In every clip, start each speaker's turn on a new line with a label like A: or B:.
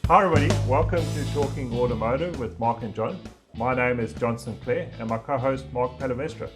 A: Hi everybody, welcome to Talking Automotive with Mark and John. My name is John Sinclair and my co-host Mark Palavestra.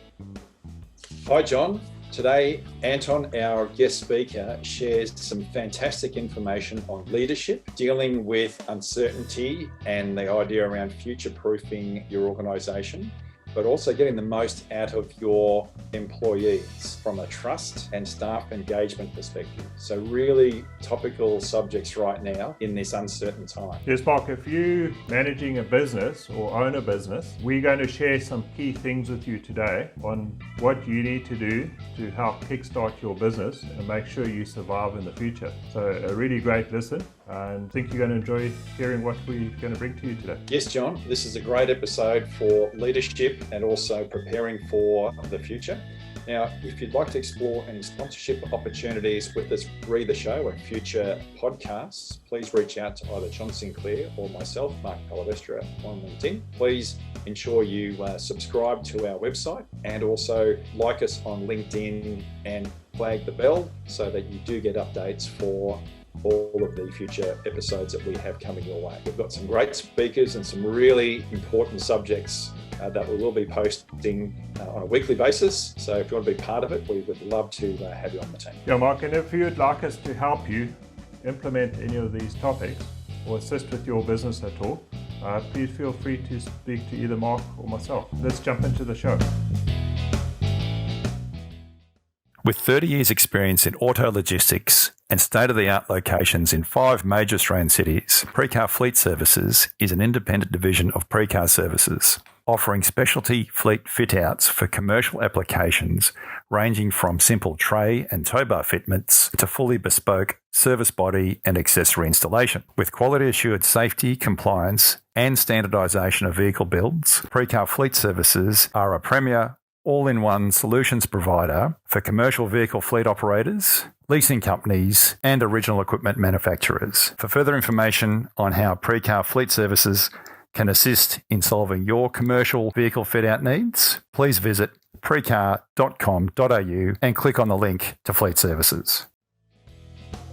B: Hi John. Today, Anton, our guest speaker, shares some fantastic information on leadership, dealing with uncertainty and the idea around future-proofing your organisation, but also getting the most out of your employees from a trust and staff engagement perspective. So really topical subjects right now in this uncertain time.
A: Yes, Mark, if you're managing a business or own a business, we're going to share some key things with you today on what you need to do to help kickstart your business and make sure you survive in the future. So a really great listen, and I think you're going to enjoy hearing what we're going to bring to you today.
B: Yes, John, this is a great episode for leadership and also preparing for the future. Now, if you'd like to explore any sponsorship opportunities with this Breather Show and future podcasts, please reach out to either John Sinclair or myself, Mark Palavestra, on LinkedIn. Please ensure you subscribe to our website and also like us on LinkedIn and flag the bell so that you do get updates for all of the future episodes that we have coming your way. We've got some great speakers and some really important subjects that we will be posting on a weekly basis. So if you want to be part of it, we would love to have you on the team.
A: Yeah, Mark, and if you'd like us to help you implement any of these topics or assist with your business at all, please feel free to speak to either Mark or myself. Let's jump into the show.
C: With 30 years experience in auto logistics and state-of-the-art locations in 5 major Australian cities, Precar Fleet Services is an independent division of Precar Services, offering specialty fleet fit-outs for commercial applications ranging from simple tray and tow bar fitments to fully bespoke service body and accessory installation. With quality assured safety, compliance and standardisation of vehicle builds, Precar Fleet Services are a premier all-in-one solutions provider for commercial vehicle fleet operators, leasing companies, and original equipment manufacturers. For further information on how Precar Fleet Services can assist in solving your commercial vehicle fit-out needs, please visit precar.com.au and click on the link to Fleet Services.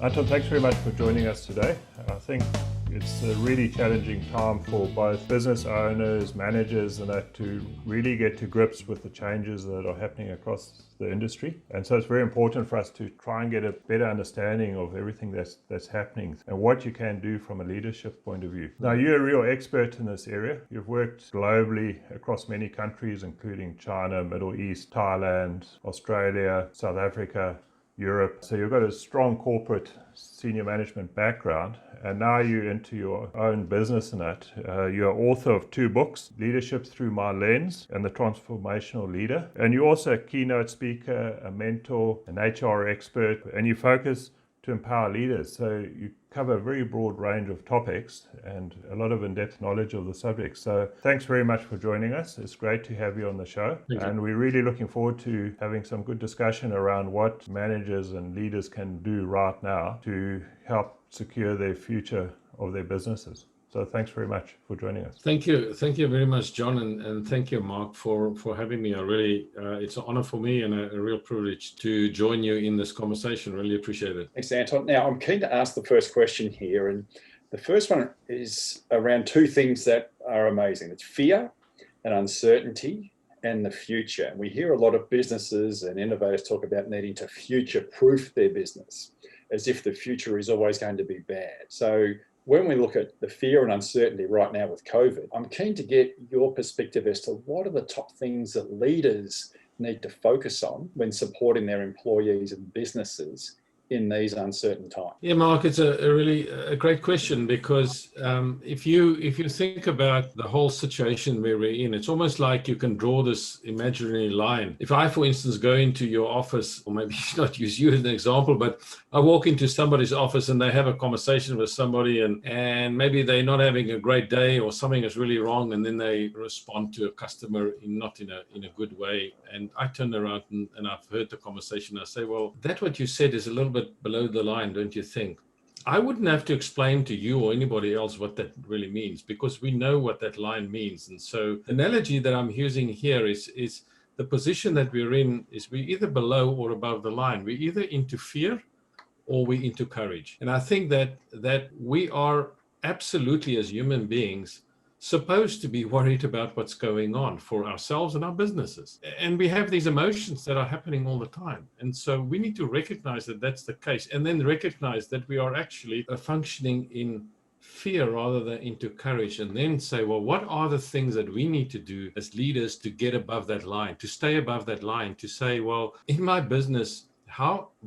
A: Anton, thanks very much for joining us today. I think it's a really challenging time for both business owners, managers, and that to really get to grips with the changes that are happening across the industry. And so it's very important for us to try and get a better understanding of everything that's happening and what you can do from a leadership point of view. Now, you're a real expert in this area. You've worked globally across many countries, including China, Middle East, Thailand, Australia, South Africa, Europe. So you've got a strong corporate senior management background, and now you're into your own business in it. You're author of 2 books, Leadership Through My Lens and The Transformational Leader. And you're also a keynote speaker, a mentor, an HR expert, and you focus to empower leaders. So you cover a very broad range of topics and a lot of in-depth knowledge of the subject. So thanks very much for joining us. It's great to have you on the show. And we're really looking forward to having some good discussion around what managers and leaders can do right now to help secure their future of their businesses. So thanks very much for joining us.
D: Thank you very much, John, and thank you, Mark, for having me. I really, it's an honor for me and a real privilege to join you in this conversation. Really appreciate it.
B: Thanks, Anton. Now, I'm keen to ask the first question here, and the first one is around 2 things that are amazing. It's fear and uncertainty and the future. We hear a lot of businesses and innovators talk about needing to future-proof their business as if the future is always going to be bad. So when we look at the fear and uncertainty right now with COVID, I'm keen to get your perspective as to what are the top things that leaders need to focus on when supporting their employees and businesses in these uncertain times?
D: Yeah, Mark, it's a really great question, because if you think about the whole situation where we're in, it's almost like you can draw this imaginary line. If I, for instance, go into your office, or maybe not use you as an example, but I walk into somebody's office and they have a conversation with somebody, and maybe they're not having a great day or something is really wrong, and then they respond to a customer not in a good way. And I turn around and I've heard the conversation. I say, well, that what you said is a little bit below the line, don't you think? I wouldn't have to explain to you or anybody else what that really means, because we know what that line means. And so the analogy that I'm using here is the position that we're in is we're either below or above the line. We're either into fear or we're into courage. And I think that we are absolutely, as human beings, supposed to be worried about what's going on for ourselves and our businesses. And we have these emotions that are happening all the time. And so we need to recognize that that's the case, and then recognize that we are actually functioning in fear rather than into courage, and then say, well, what are the things that we need to do as leaders to get above that line, to stay above that line, to say, well, in my business,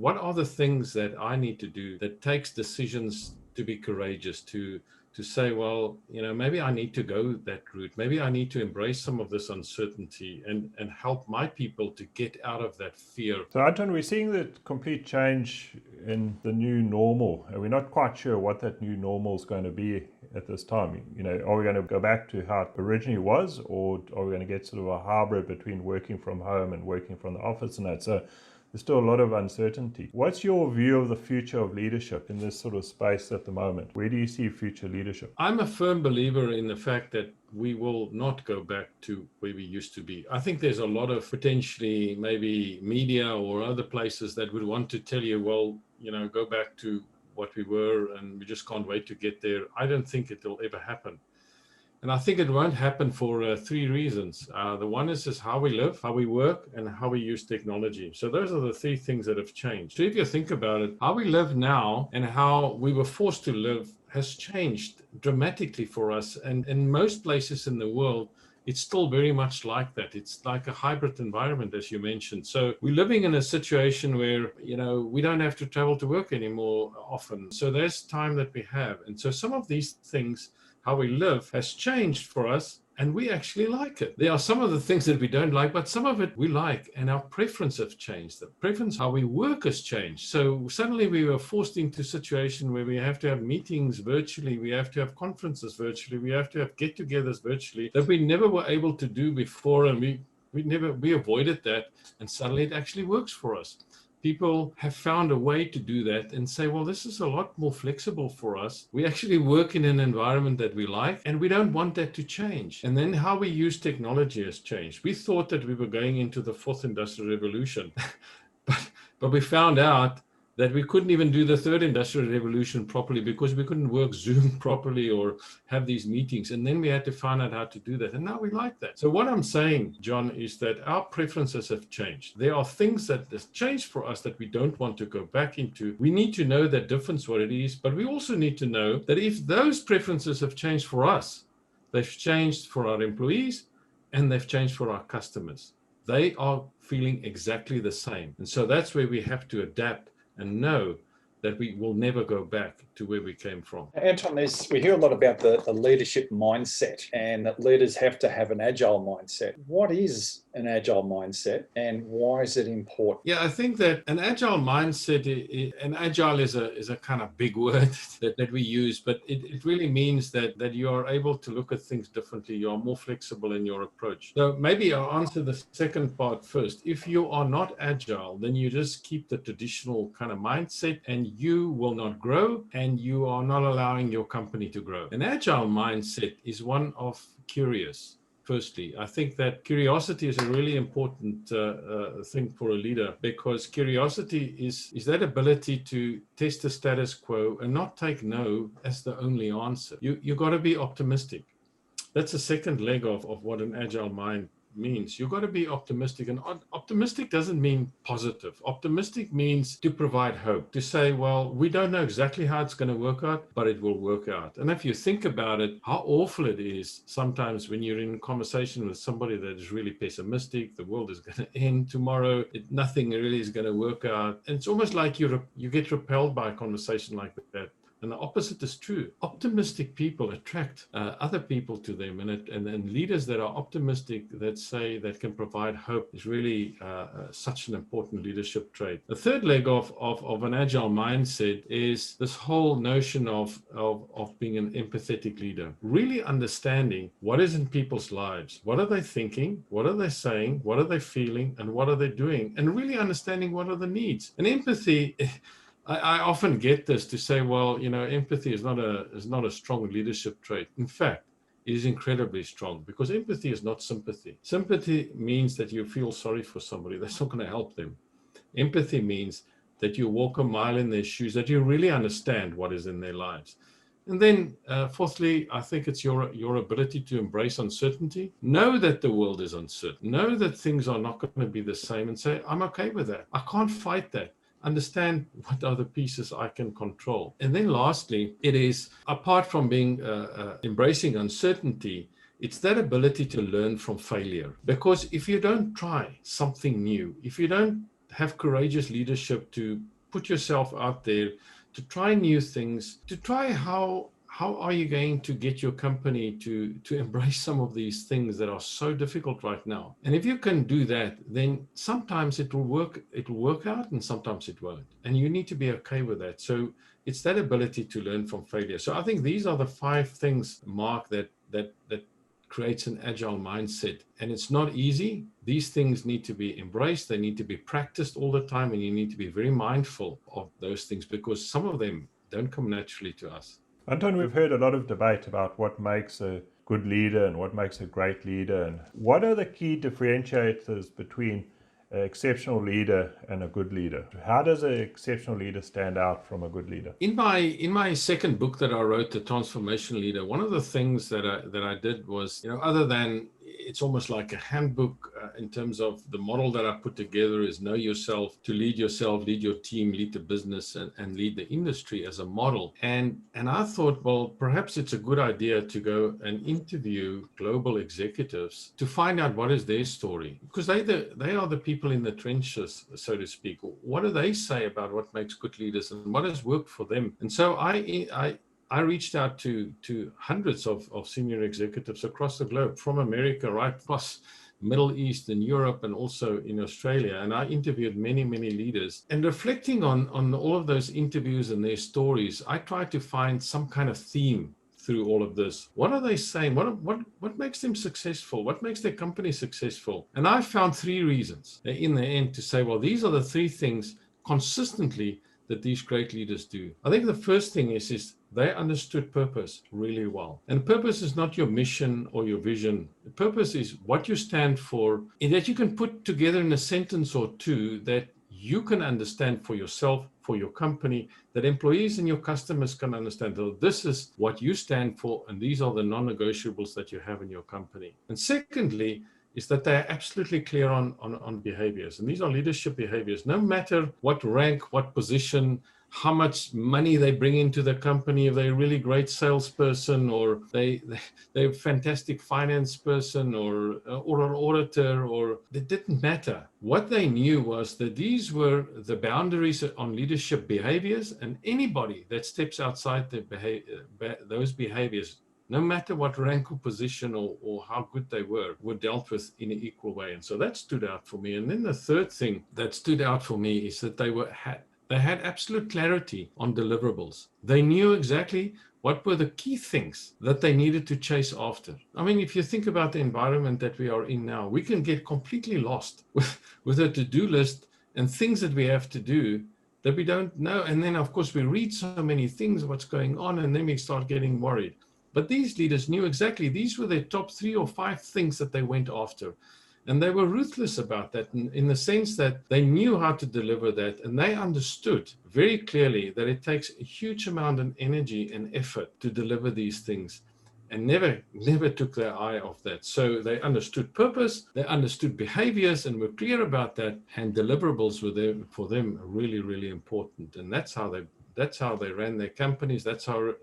D: what are the things that I need to do that takes decisions to be courageous, to say, well, maybe I need to go that route. Maybe I need to embrace some of this uncertainty and help my people to get out of that fear.
A: So, Anton, we're seeing the complete change in the new normal, and we're not quite sure what that new normal is going to be at this time. Are we going to go back to how it originally was, or are we going to get sort of a hybrid between working from home and working from the office and that? So there's still a lot of uncertainty. What's your view of the future of leadership in this sort of space at the moment? Where do you see future leadership?
D: I'm a firm believer in the fact that we will not go back to where we used to be. I think there's a lot of potentially maybe media or other places that would want to tell you, well, go back to what we were and we just can't wait to get there. I don't think it will ever happen. And I think it won't happen for three reasons. The one is how we live, how we work, and how we use technology. So those are the three things that have changed. So if you think about it, how we live now and how we were forced to live has changed dramatically for us. And in most places in the world, it's still very much like that. It's like a hybrid environment, as you mentioned. So we're living in a situation where, we don't have to travel to work anymore often. So there's time that we have. And so some of these things, how we live, has changed for us, and we actually like it. There are some of the things that we don't like, but some of it we like, and our preference have changed. The preference, how we work, has changed. So suddenly we were forced into a situation where we have to have meetings virtually, we have to have conferences virtually, we have to have get-togethers virtually that we never were able to do before, and we avoided that, and suddenly it actually works for us. People have found a way to do that and say, well, this is a lot more flexible for us. We actually work in an environment that we like, and we don't want that to change. And then how we use technology has changed. We thought that we were going into the fourth industrial revolution, but we found out that we couldn't even do the third industrial revolution properly because we couldn't work Zoom properly or have these meetings. And then we had to find out how to do that. And now we like that. So what I'm saying, John, is that our preferences have changed. There are things that have changed for us that we don't want to go back into. We need to know that difference what it is, but we also need to know that if those preferences have changed for us, they've changed for our employees and they've changed for our customers. They are feeling exactly the same. And so that's where we have to adapt and know that we will never go back to where we came from.
B: Anton, we hear a lot about the leadership mindset, and that leaders have to have an agile mindset. What is an agile mindset, and why is it important?
D: Yeah, I think that an agile mindset, and agile is a kind of big word that we use, but it really means that you are able to look at things differently. You are more flexible in your approach. So maybe I'll answer the second part first. If you are not agile, then you just keep the traditional kind of mindset, and you will not grow, and you are not allowing your company to grow. An agile mindset is one of curious. Firstly, I think that curiosity is a really important thing for a leader, because curiosity is that ability to test the status quo and not take no as the only answer. You got to be optimistic. That's the second leg of what an agile mind means. You've got to be optimistic, and optimistic doesn't mean positive. Optimistic means to provide hope, to say, well, we don't know exactly how it's going to work out, but it will work out. And if you think about it, how awful it is sometimes when you're in conversation with somebody that is really pessimistic, the world is going to end tomorrow, nothing really is going to work out. And it's almost like you get repelled by a conversation like that. And the opposite is true. Optimistic people attract other people to them, and leaders that are optimistic, that can provide hope, is really such an important leadership trait. The third leg of an agile mindset is this whole notion of being an empathetic leader, really understanding what is in people's lives, what are they thinking, what are they saying, what are they feeling, and what are they doing, and really understanding what are the needs. And empathy, I often get this to say, well, empathy is not a strong leadership trait. In fact, it is incredibly strong, because empathy is not sympathy. Sympathy means that you feel sorry for somebody. That's not going to help them. Empathy means that you walk a mile in their shoes, that you really understand what is in their lives. And then fourthly, I think it's your ability to embrace uncertainty. Know that the world is uncertain. Know that things are not going to be the same and say, I'm okay with that. I can't fight that. Understand what are the pieces I can control. And then lastly, it is, apart from being embracing uncertainty, it's that ability to learn from failure. Because if you don't try something new, if you don't have courageous leadership to put yourself out there, to try new things, to try how are you going to get your company to embrace some of these things that are so difficult right now? And if you can do that, then sometimes it will work out and sometimes it won't. And you need to be okay with that. So it's that ability to learn from failure. So I think these are the 5 things, Mark, that creates an agile mindset. And it's not easy. These things need to be embraced. They need to be practiced all the time. And you need to be very mindful of those things because some of them don't come naturally to us.
A: Anton, we've heard a lot of debate about what makes a good leader and what makes a great leader. And what are the key differentiators between an exceptional leader and a good leader? How does an exceptional leader stand out from a good leader?
D: In my second book that I wrote, The Transformational Leader, one of the things that I did was, other than it's almost like a handbook in terms of the model that I put together is know yourself, to lead yourself, lead your team, lead the business, and lead the industry as a model. And I thought, well, perhaps it's a good idea to go and interview global executives to find out what is their story, because they are the people in the trenches, so to speak. What do they say about what makes good leaders and what has worked for them? And so I reached out to hundreds of senior executives across the globe, from America right across Middle East and Europe and also in Australia. And I interviewed many, many leaders. And reflecting on all of those interviews and their stories, I tried to find some kind of theme through all of this. What are they saying? What makes them successful? What makes their company successful? And I found 3 reasons in the end to say, well, these are the 3 things consistently that these great leaders do. I think the first thing is they understood purpose really well. And purpose is not your mission or your vision. The purpose is what you stand for, and that you can put together in a sentence or 2 that you can understand for yourself, for your company, that employees and your customers can understand. So this is what you stand for, and these are the non-negotiables that you have in your company. And secondly, is that they're absolutely clear on behaviors. And these are leadership behaviors. No matter what rank, what position, how much money they bring into the company, if they're a really great salesperson or they're a fantastic finance person or an auditor, or it didn't matter. What they knew was that these were the boundaries on leadership behaviors, and anybody that steps outside those behaviors, no matter what rank or position or how good they were dealt with in an equal way. And so that stood out for me. And then the third thing that stood out for me is that they had absolute clarity on deliverables. They knew exactly what were the key things that they needed to chase after. I mean, if you think about the environment that we are in now, we can get completely lost with a to-do list and things that we have to do that we don't know. And then, of course, we read so many things, what's going on, and then we start getting worried. But these leaders knew exactly these were their top 3 or 5 things that they went after. And they were ruthless about that in the sense that they knew how to deliver that. And they understood very clearly that it takes a huge amount of energy and effort to deliver these things, and never took their eye off that. So they understood purpose, they understood behaviors, and were clear about that. And deliverables were there for them really, really important. And that's how they ran their companies. That's how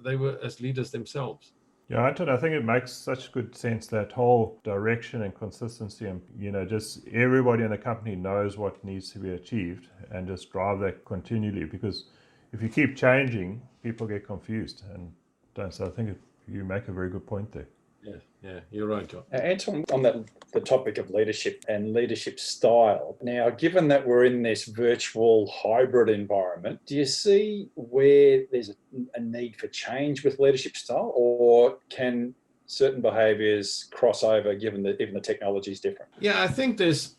D: they were as leaders themselves.
A: Yeah, Anton, I think it makes such good sense, that whole direction and consistency, and just everybody in the company knows what needs to be achieved and just drive that continually, because if you keep changing, people get confused. And so I think you make a very good point there.
D: Yeah, you're right, John.
B: Anton, on the topic of leadership and leadership style, now, given that we're in this virtual hybrid environment, do you see where there's a need for change with leadership style, or can certain behaviors cross over given that even the technology is different?
D: Yeah, I think there's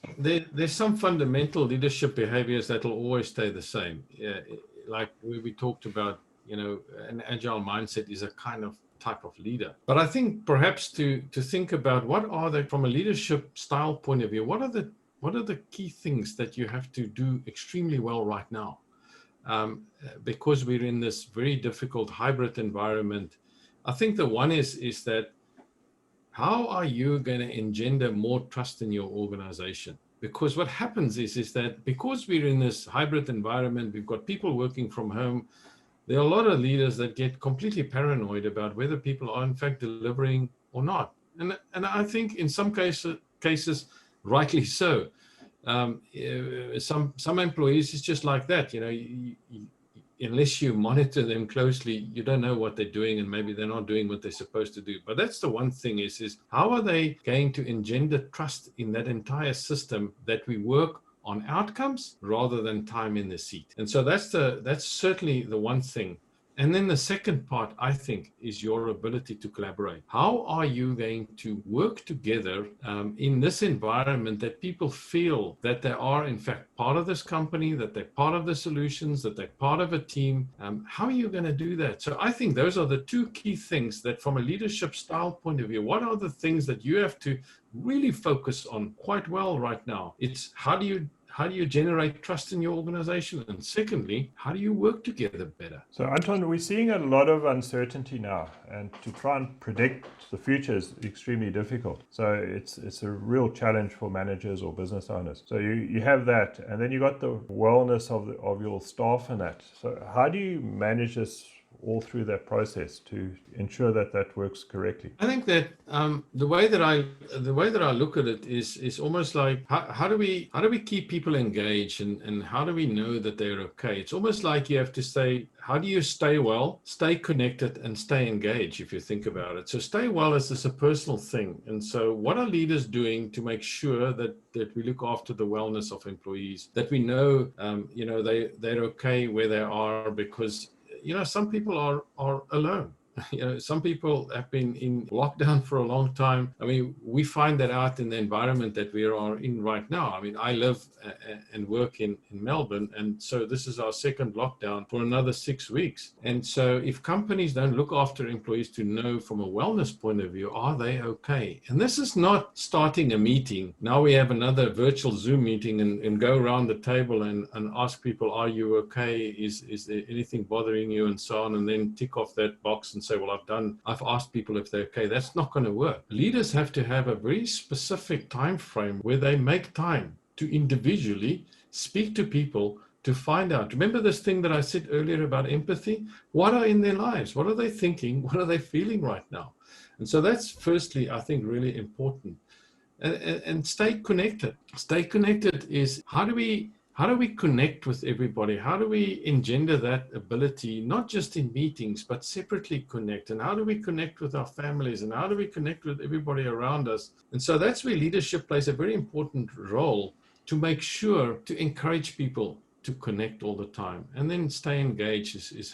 D: some fundamental leadership behaviors that will always stay the same. Yeah, like we talked about, an agile mindset is a kind of type of leader. But I think perhaps to think about what are the, from a leadership style point of view, what are the key things that you have to do extremely well right now? because we're in this very difficult hybrid environment. I think the one is that how are you going to engender more trust in your organization? Because what happens is that because we're in this hybrid environment, we've got people working from home. There are a lot of leaders that get completely paranoid about whether people are in fact delivering or not. And I think in some cases, rightly so. Some employees, it's just like that. Unless you monitor them closely, you don't know what they're doing, and maybe they're not doing what they're supposed to do. But that's the one thing is how are they going to engender trust in that entire system that we work on outcomes rather than time in the seat? And so that's certainly the one thing. And then the second part, I think, is your ability to collaborate. How are you going to work together in this environment that people feel that they are, in fact, part of this company, that they're part of the solutions, that they're part of a team? How are you going to do that? So I think those are the two key things that from a leadership style point of view, what are the things that you have to really focus on quite well right now? It's how do you generate trust in your organization? And secondly, how do you work together better?
A: So Anton, we're seeing a lot of uncertainty now, and to try and predict the future is extremely difficult. So it's a real challenge for managers or business owners. So you have that, and then you got the wellness of your staff and that. So how do you manage this all through that process to ensure that works correctly?
D: I think that the way that I look at it is almost like how do we keep people engaged, and how do we know that they're okay? It's almost like you have to say, how do you stay well, stay connected, and stay engaged, if you think about it. So stay well is a personal thing. And so what are leaders doing to make sure that we look after the wellness of employees, that we know they're okay where they are? Because some people are alone. Some people have been in lockdown for a long time. I mean, we find that out in the environment that we are in right now. I mean, I live and work in Melbourne, and so this is our second lockdown for another 6 weeks. And so if companies don't look after employees to know from a wellness point of view, are they okay? And this is not starting a meeting. Now we have another virtual Zoom meeting and go around the table and ask people, are you okay? Is there anything bothering you, and so on, and then tick off that box and say, well, I've asked people if they're okay. That's not going to work. Leaders have to have a very specific time frame where they make time to individually speak to people to find out. Remember this thing that I said earlier about empathy? What are in their lives? What are they thinking? What are they feeling right now? And so that's firstly, I think, really important. And stay connected. Stay connected is how do we connect with everybody? How do we engender that ability, not just in meetings, but separately connect? And how do we connect with our families? And how do we connect with everybody around us? And so that's where leadership plays a very important role, to make sure to encourage people to connect all the time. And then stay engaged is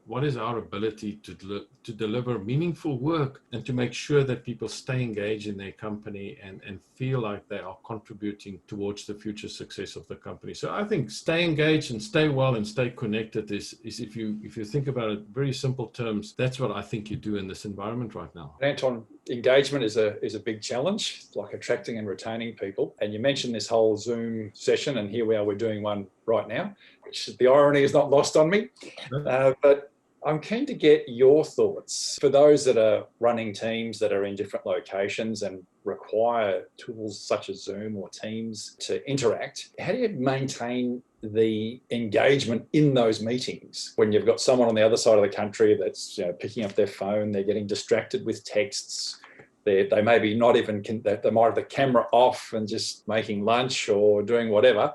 D: what is our ability to deliver meaningful work and to make sure that people stay engaged in their company and feel like they are contributing towards the future success of the company. So I think stay engaged and stay well and stay connected is if you think about it, very simple terms, that's what I think you do in this environment right now.
B: Anton, engagement is a big challenge, like attracting and retaining people. And you mentioned this whole Zoom session, and here we are, we're doing one right now, which the irony is not lost on me. But I'm keen to get your thoughts for those that are running teams that are in different locations and require tools such as Zoom or Teams to interact. How do you maintain the engagement in those meetings when you've got someone on the other side of the country that's picking up their phone, they're getting distracted with texts, they maybe not even, they might have the camera off and just making lunch or doing whatever.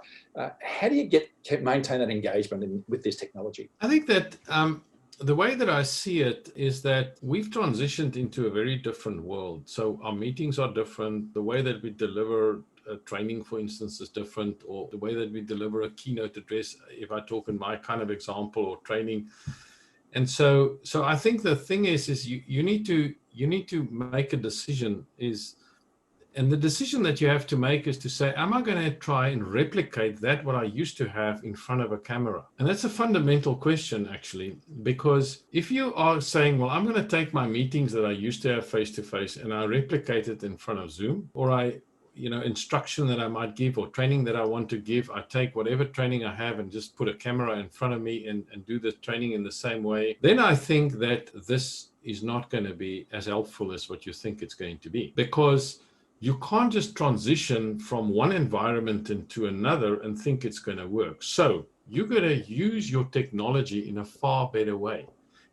B: How do you maintain that engagement with this technology?
D: I think that the way that I see it is that we've transitioned into a very different world. So our meetings are different. The way that we deliver training, for instance, is different, or the way that we deliver a keynote address, if I talk in my kind of example, or training. And so I think the thing is you need to make a decision and the decision that you have to make is to say, am I going to try and replicate what I used to have in front of a camera? And that's a fundamental question, actually, because if you are saying, well, I'm going to take my meetings that I used to have face-to-face and I replicate it in front of Zoom, or I instruction that I might give or training that I want to give, I take whatever training I have and just put a camera in front of me and do the training in the same way, then I think that this is not going to be as helpful as what you think it's going to be, because you can't just transition from one environment into another and think it's going to work. So you're going to use your technology in a far better way.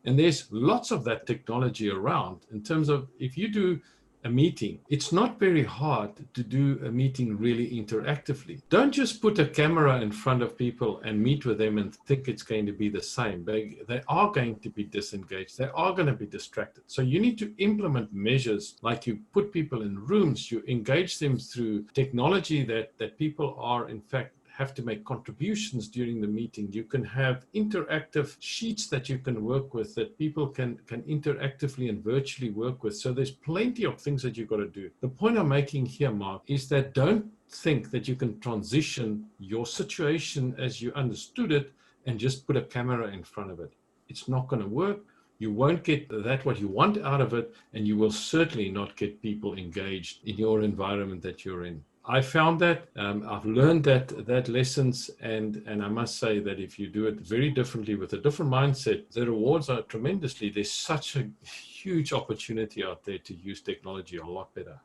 D: And there's lots of that technology around in terms of if you do a meeting, it's not very hard to do a meeting really interactively. Don't just put a camera in front of people and meet with them and think it's going to be the same. They are going to be disengaged. They are going to be distracted. So you need to implement measures like you put people in rooms, you engage them through technology that people are in fact have to make contributions during the meeting. You can have interactive sheets that you can work with that people can interactively and virtually work with. So there's plenty of things that you've got to do. The point I'm making here, Mark, is that don't think that you can transition your situation as you understood it and just put a camera in front of it. It's not going to work. You won't get what you want out of it, and you will certainly not get people engaged in your environment that you're in. I found that, I've learned that lessons, and I must say that if you do it very differently with a different mindset, the rewards are tremendously. There's such a huge opportunity out there to use technology a lot better.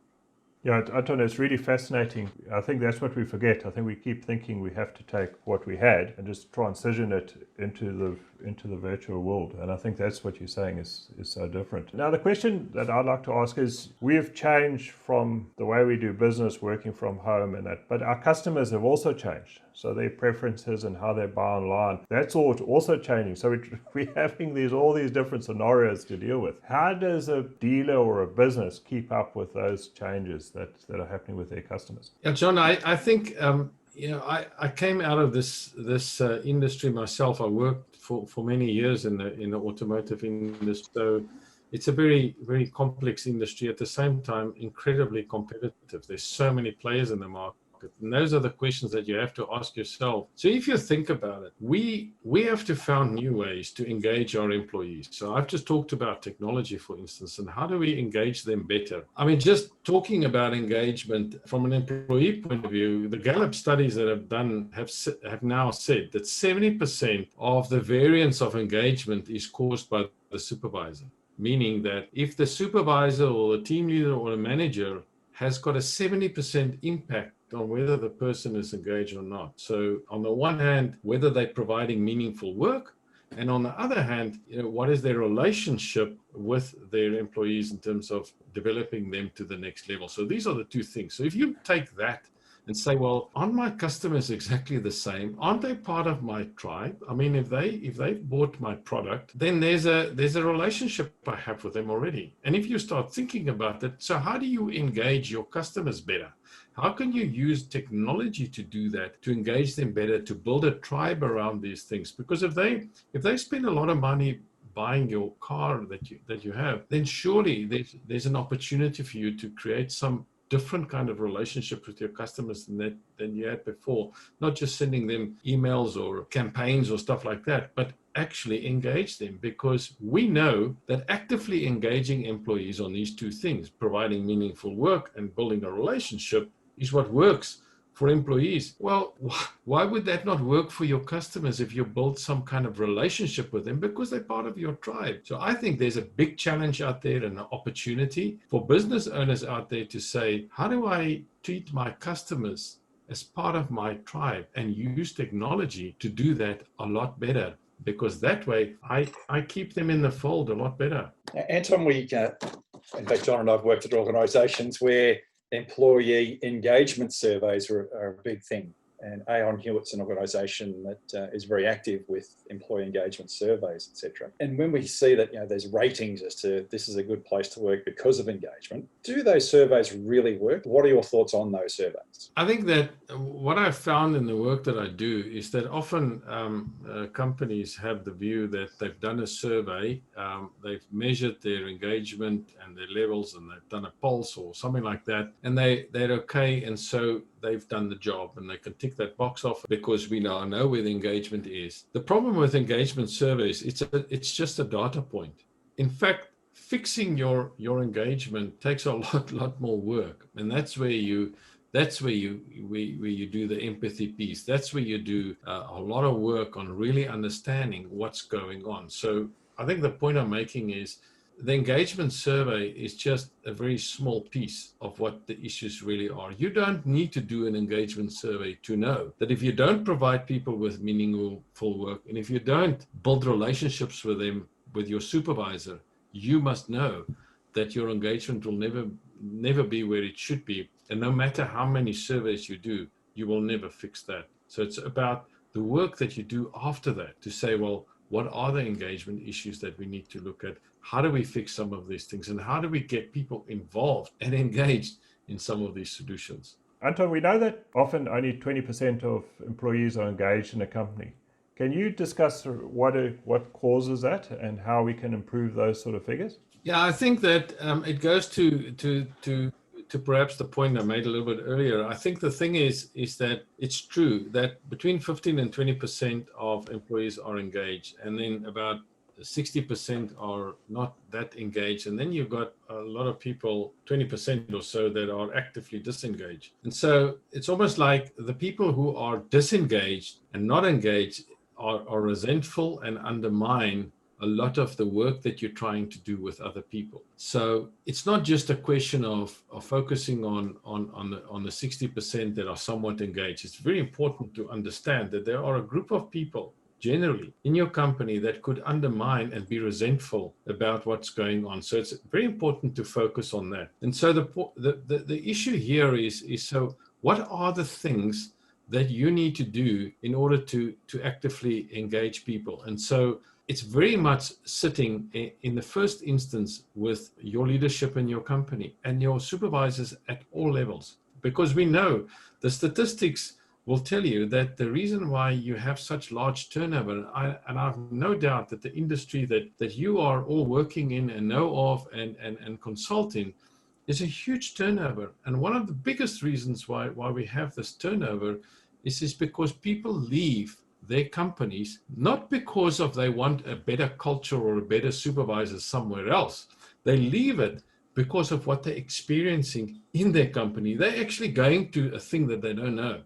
A: Yeah, Anton, it's really fascinating. I think that's what we forget. I think we keep thinking we have to take what we had and just transition it into the virtual world. And I think that's what you're saying is so different. Now, the question that I'd like to ask is, we have changed from the way we do business, working from home and that, but our customers have also changed. So their preferences and how they buy online, that's all also changing. So we're having all these different scenarios to deal with. How does a dealer or a business keep up with those changes that are happening with their customers?
D: Yeah, John, I think I came out of this industry myself. I worked for many years in the automotive industry. So it's a very, very complex industry. At the same time, incredibly competitive. There's so many players in the market. And those are the questions that you have to ask yourself. So if you think about it, we have to find new ways to engage our employees. So I've just talked about technology, for instance, and how do we engage them better? I mean, just talking about engagement from an employee point of view, the Gallup studies that have done have now said that 70% of the variance of engagement is caused by the supervisor, meaning that if the supervisor or the team leader or the manager has got a 70% impact on whether the person is engaged or not. So on the one hand, whether they're providing meaningful work, and on the other hand, what is their relationship with their employees in terms of developing them to the next level. So these are the two things. So if you take that and say, well, aren't my customers exactly the same? Aren't they part of my tribe? I mean, if they've bought my product, then there's a relationship I have with them already. And if you start thinking about that, so how do you engage your customers better? How can you use technology to do that, to engage them better, to build a tribe around these things? Because if they spend a lot of money buying your car that you have, then surely there's an opportunity for you to create some different kind of relationship with your customers than you had before. Not just sending them emails or campaigns or stuff like that, but actually engage them, because we know that actively engaging employees on these two things, providing meaningful work and building a relationship, is what works for employees. Well, why would that not work for your customers if you build some kind of relationship with them, because they're part of your tribe? So I think there's a big challenge out there and an opportunity for business owners out there to say, how do I treat my customers as part of my tribe and use technology to do that a lot better? Because that way I keep them in the fold a lot better.
B: Anton, in fact, John and I have worked at organisations where employee engagement surveys are a big thing. And Aon Hewitt's an organisation that is very active with employee engagement surveys, etc. And when we see that there's ratings as to this is a good place to work because of engagement, do those surveys really work? What are your thoughts on those surveys?
D: I think that what I've found in the work that I do is that often companies have the view that they've done a survey, they've measured their engagement and their levels, and they've done a pulse or something like that, and they're okay, and so they've done the job and they can tick that box off because we now know where the engagement is. The problem with engagement surveys, it's just a data point. In fact, fixing your engagement takes a lot more work, and that's where That's where you do the empathy piece. That's where you do a lot of work on really understanding what's going on. So I think the point I'm making is the engagement survey is just a very small piece of what the issues really are. You don't need to do an engagement survey to know that if you don't provide people with meaningful work, and if you don't build relationships with them, with your supervisor, you must know that your engagement will never be where it should be. And no matter how many surveys you do, you will never fix that. So it's about the work that you do after that to say, well, what are the engagement issues that we need to look at? How do we fix some of these things? And how do we get people involved and engaged in some of these solutions?
A: Anton, we know that often only 20% of employees are engaged in a company. Can you discuss what causes that and how we can improve those sort of figures?
D: Yeah, I think that it goes to perhaps the point I made a little bit earlier. I think the thing is that it's true that between 15 and 20% of employees are engaged, and then about 60% are not that engaged. And then you've got a lot of people, 20% or so, that are actively disengaged. And so it's almost like the people who are disengaged and not engaged are resentful and undermine a lot of the work that you're trying to do with other people. So it's not just a question of focusing on the 60% that are somewhat engaged. It's very important to understand that there are a group of people generally in your company that could undermine and be resentful about what's going on. So it's very important to focus on that. And so the issue here is so what are the things that you need to do in order to actively engage people? And so it's very much sitting in the first instance with your leadership in your company and your supervisors at all levels, because we know the statistics will tell you that the reason why you have such large turnover, and I have no doubt that the industry that you are all working in and know of and consulting is a huge turnover. And one of the biggest reasons why we have this turnover is because people leave their companies, not because of they want a better culture or a better supervisor somewhere else. They leave it because of what they're experiencing in their company. They're actually going to a thing that they don't know.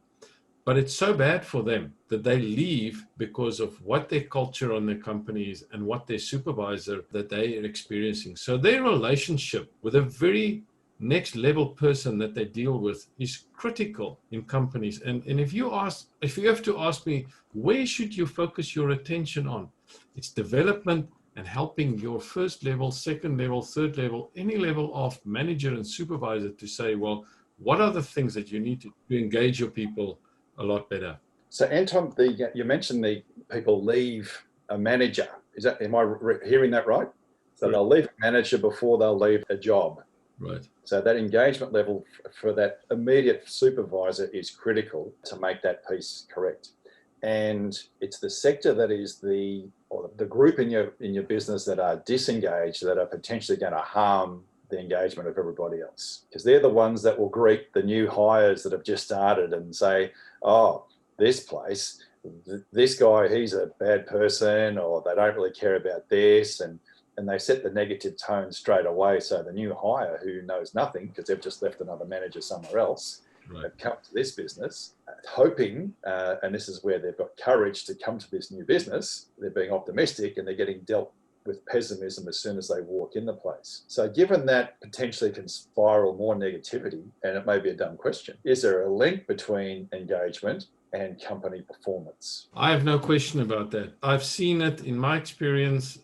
D: But it's so bad for them that they leave because of what their culture on their company is and what their supervisor that they are experiencing. So their relationship with a very next level person that they deal with is critical in companies. And if you have to ask me, where should you focus your attention on? It's development and helping your first level, second level, third level, any level of manager and supervisor to say, well, what are the things that you need to engage your people a lot better?
B: So Anton, you mentioned the people leave a manager. Am I hearing that right? So right. They'll leave a manager before they'll leave a job.
D: Right.
B: So that engagement level for that immediate supervisor is critical to make that piece correct. And it's the sector that is the group in your business that are disengaged, that are potentially going to harm the engagement of everybody else, because they're the ones that will greet the new hires that have just started and say, oh, this place, this guy, he's a bad person, or they don't really care about this, and they set the negative tone straight away. So the new hire, who knows nothing because they've just left another manager somewhere else, right, have come to this business hoping, and this is where they've got courage to come to this new business, they're being optimistic and they're getting dealt with pessimism as soon as they walk in the place. So given that potentially can spiral more negativity, and it may be a dumb question, is there a link between engagement and company performance?
D: I have no question about that. I've seen it in my experience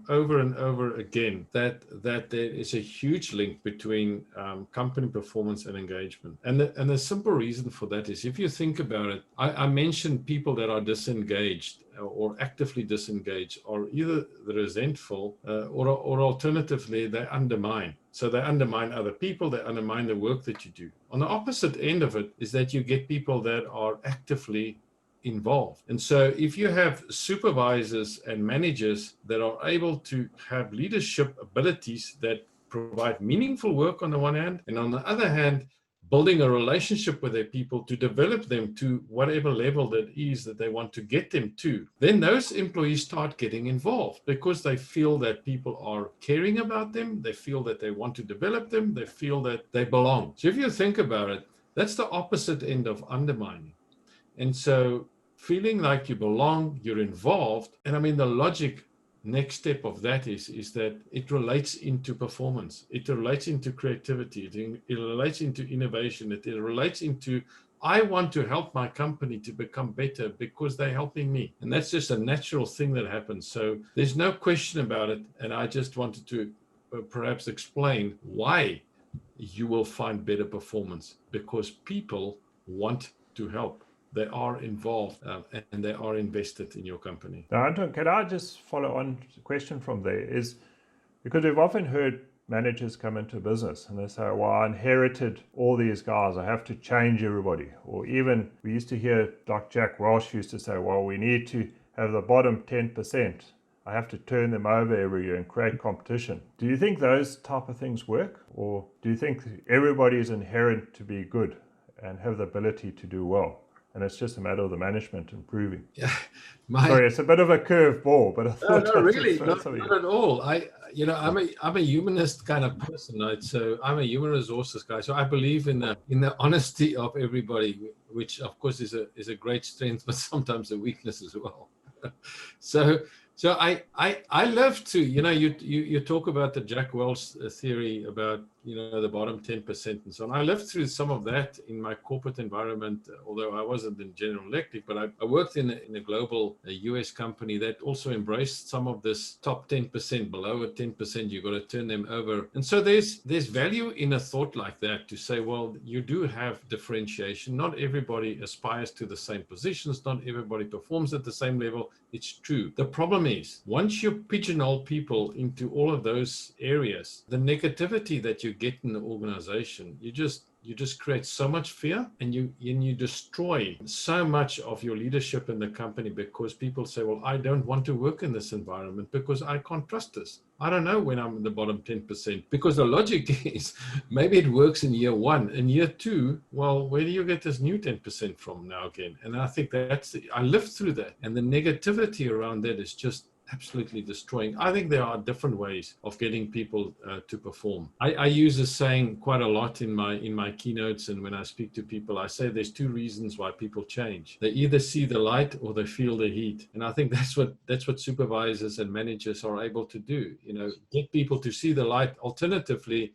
D: over and over again that there is a huge link between company performance and engagement. And the simple reason for that is, if you think about it, I mentioned people that are disengaged or actively disengaged, or either resentful or alternatively they undermine. So they undermine other people, they undermine the work that you do. On the opposite end of it is that you get people that are actively involved. And so if you have supervisors and managers that are able to have leadership abilities that provide meaningful work on the one hand, and on the other hand, building a relationship with their people to develop them to whatever level that is that they want to get them to, then those employees start getting involved because they feel that people are caring about them, they feel that they want to develop them, they feel that they belong. So if you think about it, That's the opposite end of undermining. And so feeling like you belong, you're involved. And I mean, the logic next step of that is that it relates into performance. It relates into creativity. It relates into innovation. It relates into, I want to help my company to become better because they're helping me. And that's just a natural thing that happens. So there's no question about it. And I just wanted to perhaps explain why you will find better performance, because people want to help. They are involved and they are invested in your company.
A: Now, Anton, can I just follow on the question from there? Is because we've often heard managers come into business and they say, well, I inherited all these guys, I have to change everybody. Or even we used to hear Dr. Jack Welch used to say, well, we need to have the bottom 10%. I have to turn them over every year and create competition. Do you think those type of things work? Or do you think everybody is inherent to be good and have the ability to do well? And it's just a matter of the management improving.
D: Yeah,
A: sorry, it's a bit of a curve ball, but I thought
D: no, really, not at all. I'm a humanist kind of person, right? So I'm a human resources guy. So I believe in the honesty of everybody, which of course is a great strength, but sometimes a weakness as well. So I love to, you talk about the Jack Welch theory about, the bottom 10% and so on. I lived through some of that in my corporate environment, although I wasn't in General Electric, but I worked in a global US company that also embraced some of this top 10%, below a 10%, you've got to turn them over. And so there's value in a thought like that to say, well, you do have differentiation. Not everybody aspires to the same positions. Not everybody performs at the same level. It's true. The problem is, once you pigeonhole people into all of those areas, the negativity that you get in the organization, you just create so much fear, and you destroy so much of your leadership in the company, because people say, well, I don't want to work in this environment because I can't trust this. I don't know when I'm in the bottom 10%, because the logic is maybe it works in year one. In year two, well, where do you get this new 10% from now again? And I think I lived through that, and the negativity around that is just absolutely destroying. I think there are different ways of getting people to perform. I use this saying quite a lot in my keynotes, and when I speak to people, I say there's two reasons why people change. They either see the light or they feel the heat. And I think that's what supervisors and managers are able to do. Get people to see the light. Alternatively,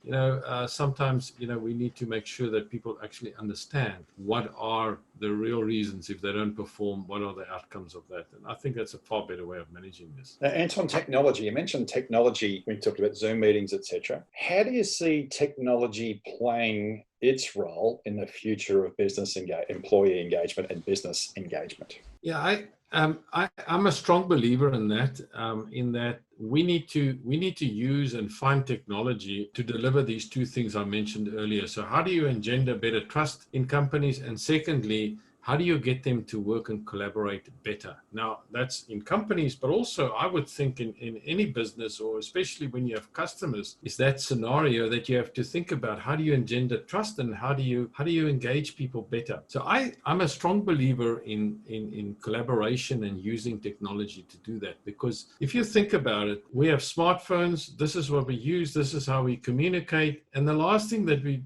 D: sometimes we need to make sure that people actually understand what are the real reasons. If they don't perform, what are the outcomes of that? And I think that's a far better way of managing this.
B: Now, Anton, technology. You mentioned technology when you talked about Zoom meetings, etc. How do you see technology playing its role in the future of business employee engagement and business engagement?
D: Yeah, I'm a strong believer in that. We need to use and find technology to deliver these two things I mentioned earlier. So how do you engender better trust in companies? And secondly, how do you get them to work and collaborate better? Now, that's in companies, but also I would think in any business, or especially when you have customers, is that scenario that you have to think about. How do you engender trust, and how do you engage people better? So I'm a strong believer in collaboration and using technology to do that, because if you think about it, we have smartphones. This is what we use. This is how we communicate. And the last thing that we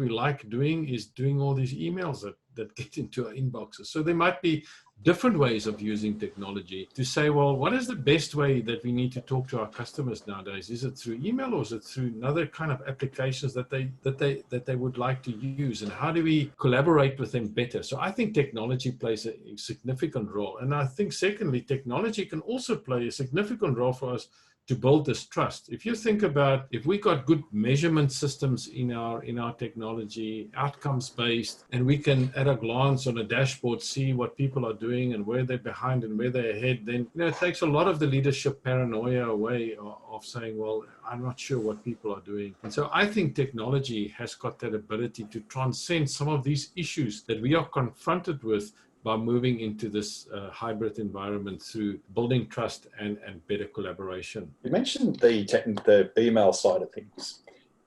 D: like doing is doing all these emails that get into our inboxes. So there might be different ways of using technology to say, well, what is the best way that we need to talk to our customers nowadays? Is it through email, or is it through another kind of applications that they would like to use? And how do we collaborate with them better? So I think technology plays a significant role. And I think secondly, technology can also play a significant role for us to build this trust. If you think about, if we got good measurement systems in our technology, outcomes based, and we can at a glance on a dashboard see what people are doing and where they're behind and where they're ahead, then it takes a lot of the leadership paranoia away of saying, well, I'm not sure what people are doing. And so I think technology has got that ability to transcend some of these issues that we are confronted with by moving into this hybrid environment through building trust and better collaboration.
B: You mentioned the email side of things.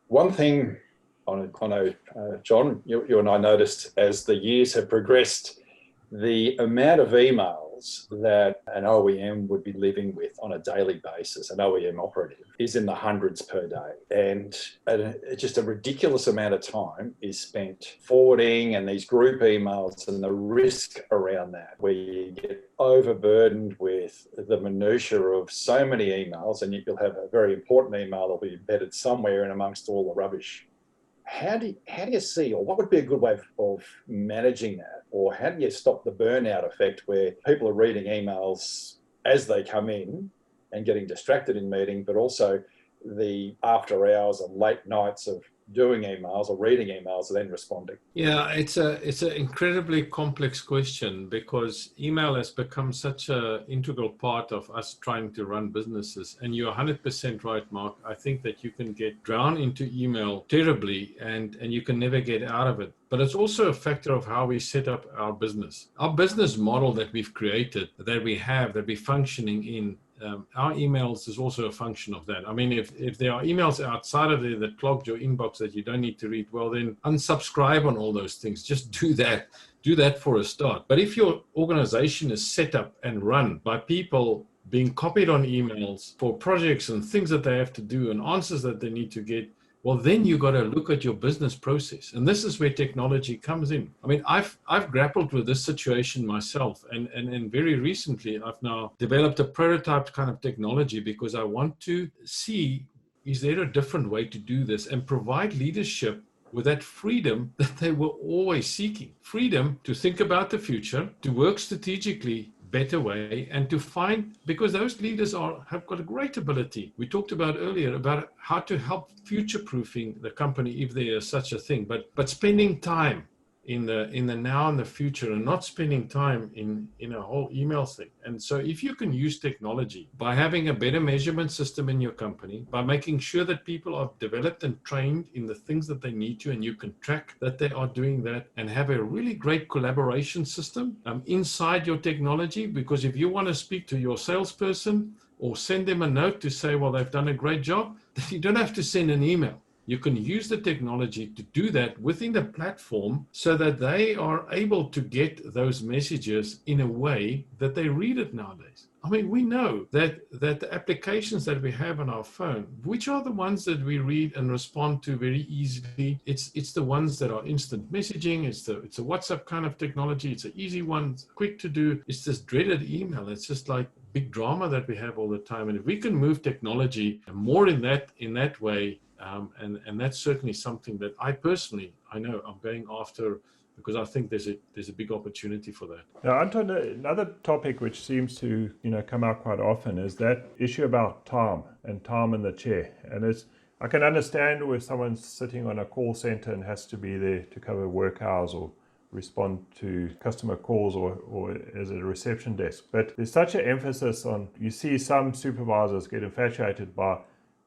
B: One thing I know, John, you and I noticed as the years have progressed, the amount of emails emails that an OEM would be living with on a daily basis, an OEM operative, is in the hundreds per day. And just a ridiculous amount of time is spent forwarding and these group emails, and the risk around that, where you get overburdened with the minutiae of so many emails, and you'll have a very important email that'll be embedded somewhere in amongst all the rubbish. How do you see, or what would be a good way of managing that? Or how do you stop the burnout effect where people are reading emails as they come in and getting distracted in meeting, but also the after hours and late nights of doing emails or reading emails and then responding?
D: Yeah, it's an incredibly complex question, because email has become such an integral part of us trying to run businesses. And you're 100% right, Mark. I think that you can get drowned into email terribly, and you can never get out of it. But it's also a factor of how we set up our business. Our business model that we've created, that we're functioning in, our emails is also a function of that. I mean, if there are emails outside of there that clogged your inbox that you don't need to read, well, then unsubscribe on all those things. Just do that. Do that for a start. But if your organization is set up and run by people being copied on emails for projects and things that they have to do and answers that they need to get, well, then you got to look at your business process. And this is where technology comes in. I mean, I've grappled with this situation myself. And very recently, I've now developed a prototype kind of technology, because I want to see, is there a different way to do this and provide leadership with that freedom that they were always seeking. Freedom to think about the future, to work strategically, better way, and to find, because those leaders have got a great ability. We talked about earlier about how to help future-proofing the company, if there is such a thing, but spending time in the now and the future, and not spending time in a whole email thing. And so if you can use technology by having a better measurement system in your company, by making sure that people are developed and trained in the things that they need to, and you can track that they are doing that, and have a really great collaboration system inside your technology. Because if you want to speak to your salesperson or send them a note to say, well, they've done a great job, then you don't have to send an email. You can use the technology to do that within the platform, so that they are able to get those messages in a way that they read it nowadays. I mean, we know that the applications that we have on our phone, which are the ones that we read and respond to very easily, it's the ones that are instant messaging, it's a WhatsApp kind of technology, it's an easy one, it's quick to do. It's this dreaded email. It's just like big drama that we have all the time. And if we can move technology more in that way, and that's certainly something that I know I'm going after, because I think there's a big opportunity for that.
A: Now, Anton, another topic which seems to come out quite often is that issue about time in the chair. And I can understand where someone's sitting on a call center and has to be there to cover work hours or respond to customer calls or as a reception desk. But there's such an emphasis on, you see some supervisors get infatuated by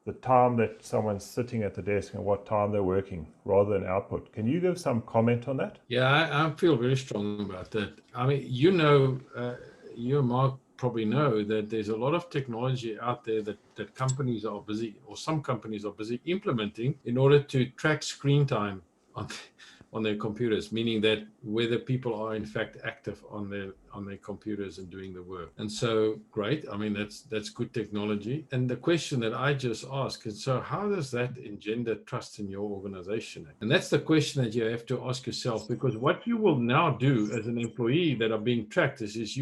A: the time that someone's sitting at the desk and what time they're working rather than output. Can you give some comment on that?
D: Yeah, I feel very strong about that. I mean, you and Mark probably know that there's a lot of technology out there that companies are busy, or some companies are busy implementing in order to track screen time on their computers, meaning that whether people are in fact active on their computers and doing the work. And so, great. I mean, that's good technology. And the question that I just asked is, so how does that engender trust in your organization? And that's the question that you have to ask yourself, because what you will now do as an employee that are being tracked is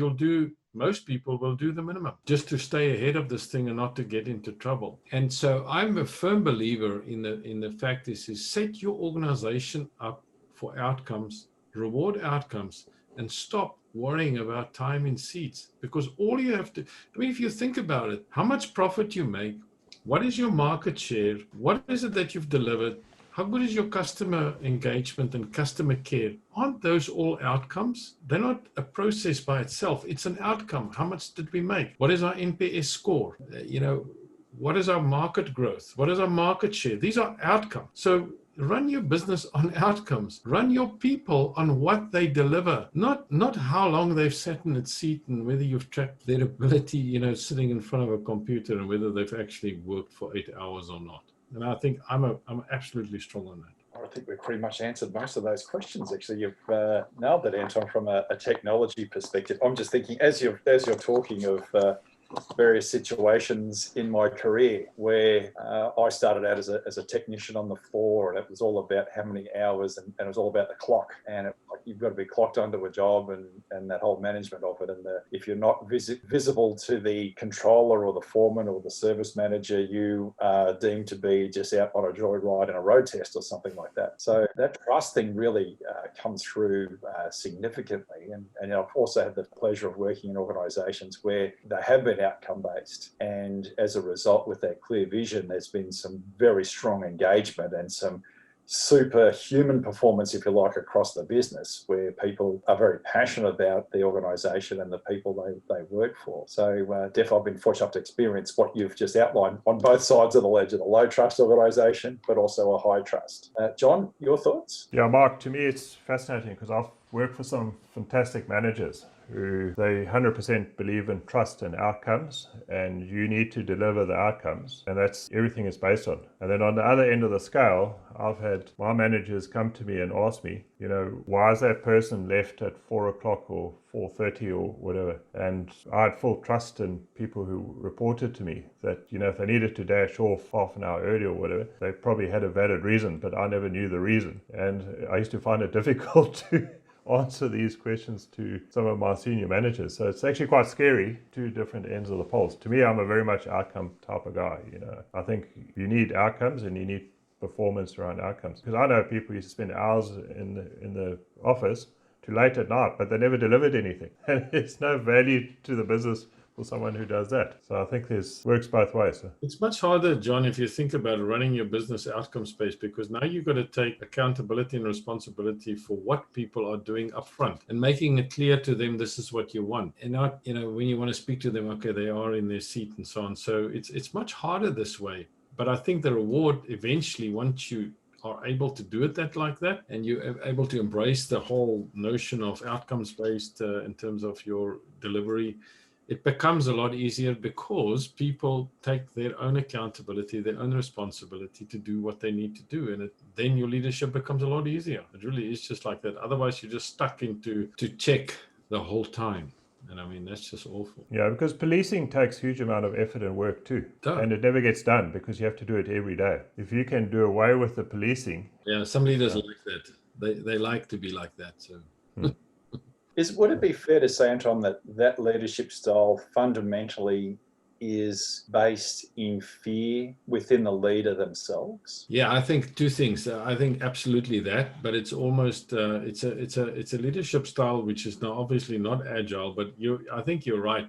D: most people will do the minimum just to stay ahead of this thing and not to get into trouble. And so I'm a firm believer in the fact is set your organization up for outcomes, reward outcomes, and stop worrying about time in seats. Because all you have to, if you think about it, how much profit you make, what is your market share, what is it that you've delivered, how good is your customer engagement and customer care? Aren't those all outcomes? They're not a process by itself. It's an outcome. How much did we make? What is our NPS score? What is our market growth? What is our market share? These are outcomes. So run your business on outcomes. Run your people on what they deliver, not how long they've sat in its seat and whether you've tracked their ability, sitting in front of a computer, and whether they've actually worked for 8 hours or not. And I think I'm absolutely strong on that.
B: I think we've pretty much answered most of those questions. Actually, you've nailed that, Anton, from a technology perspective. I'm just thinking, as you're talking of various situations in my career where I started out as a technician on the floor, and it was all about how many hours, and it was all about the clock, and you've got to be clocked onto a job, and that whole management of it, and if you're not visible to the controller or the foreman or the service manager, you are deemed to be just out on a joyride in a road test or something like that. So that trust thing really comes through significantly, and I've also had the pleasure of working in organisations where they have been outcome based, and as a result, with that clear vision, there's been some very strong engagement and some superhuman performance, if you like, across the business, where people are very passionate about the organisation and the people they work for. So definitely I've been fortunate to experience what you've just outlined on both sides of the ledger, the low trust organisation, but also a high trust. John, your thoughts?
A: Yeah, Mark, to me it's fascinating because I've worked for some fantastic managers who they 100% believe in trust and outcomes, and you need to deliver the outcomes, and that's everything is based on. And then on the other end of the scale, I've had my managers come to me and ask me, why is that person left at 4 o'clock or 4:30 or whatever? And I had full trust in people who reported to me that, if they needed to dash off half an hour early or whatever, they probably had a valid reason, but I never knew the reason. And I used to find it difficult to answer these questions to some of my senior managers. So it's actually quite scary, two different ends of the poles. To me, I'm a very much outcome type of guy. I think you need outcomes and you need performance around outcomes. Because I know people used to spend hours in the office too late at night, but they never delivered anything. And it's no value to the business for someone who does that. So I think works both ways.
D: It's much harder, John, if you think about running your business outcomes space, because now you've got to take accountability and responsibility for what people are doing up front and making it clear to them this is what you want. And not, when you want to speak to them, okay, they are in their seat and so on. So it's much harder this way. But I think the reward eventually, once you are able to do it like that, and you're able to embrace the whole notion of outcomes based in terms of your delivery, it becomes a lot easier because people take their own accountability, their own responsibility to do what they need to do. And then your leadership becomes a lot easier. It really is just like that. Otherwise, you're just stuck to check the whole time. And I mean, that's just awful.
A: Yeah, because policing takes a huge amount of effort and work too. And it never gets done because you have to do it every day. If you can do away with the policing.
D: Yeah, some leaders like that. They like to be like that. So.
B: Would it be fair to say, Anton, that leadership style fundamentally is based in fear within the leader themselves?
D: Yeah, I think two things. I think absolutely that, but it's almost it's a leadership style which is now obviously not agile. But I think you're right.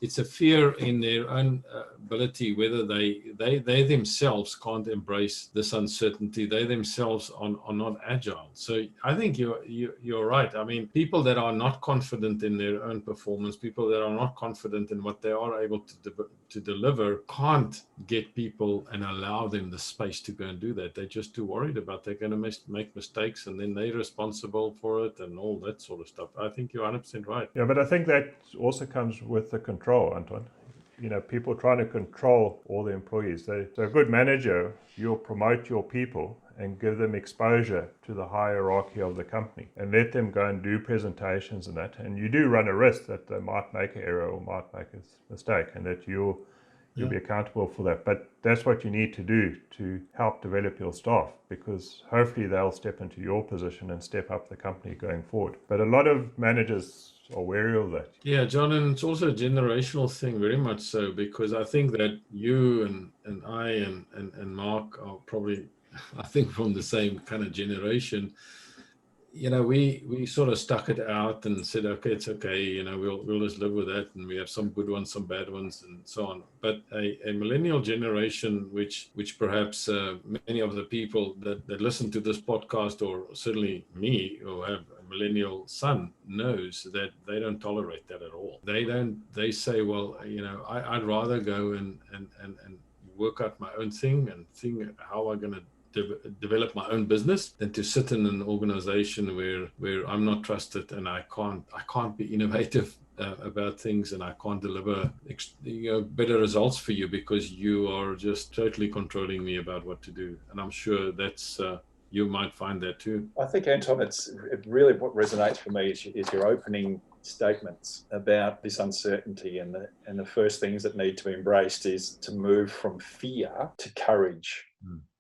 D: It's a fear in their own ability, whether they themselves can't embrace this uncertainty. They themselves are not agile. So I think you're right. I mean, people that are not confident in their own performance, people that are not confident in what they are able to deliver, can't get people and allow them the space to go and do that. They're just too worried about they're going to make mistakes, and then they're responsible for it and all that sort of stuff. I think you're 100% right.
A: Yeah, but I think that also comes with the control, Anton. People trying to control all the employees. So a good manager, you'll promote your people and give them exposure to the hierarchy of the company and let them go and do presentations and that. And you do run a risk that they might make an error or might make a mistake, and that you'll be accountable for that. But that's what you need to do to help develop your staff, because hopefully they'll step into your position and step up the company going forward. But a lot of managers are wary of that.
D: Yeah, John, and it's also a generational thing, very much so, because I think that you and I and Mark are probably, I think, from the same kind of generation. We sort of stuck it out and said, okay, it's okay, we'll just live with that, and we have some good ones, some bad ones, and so on. But a millennial generation, which perhaps many of the people that listen to this podcast, or certainly me, who have a millennial son, knows that they don't tolerate that at all. They say, well, I'd rather go and work out my own thing and think how I'm going to develop my own business than to sit in an organization where I'm not trusted, and I can't be innovative about things, and I can't deliver better results for you because you are just totally controlling me about what to do. And I'm sure that's you might find that too.
B: I think, Anton, it really what resonates for me is your opening statements about this uncertainty, and the first things that need to be embraced is to move from fear to courage.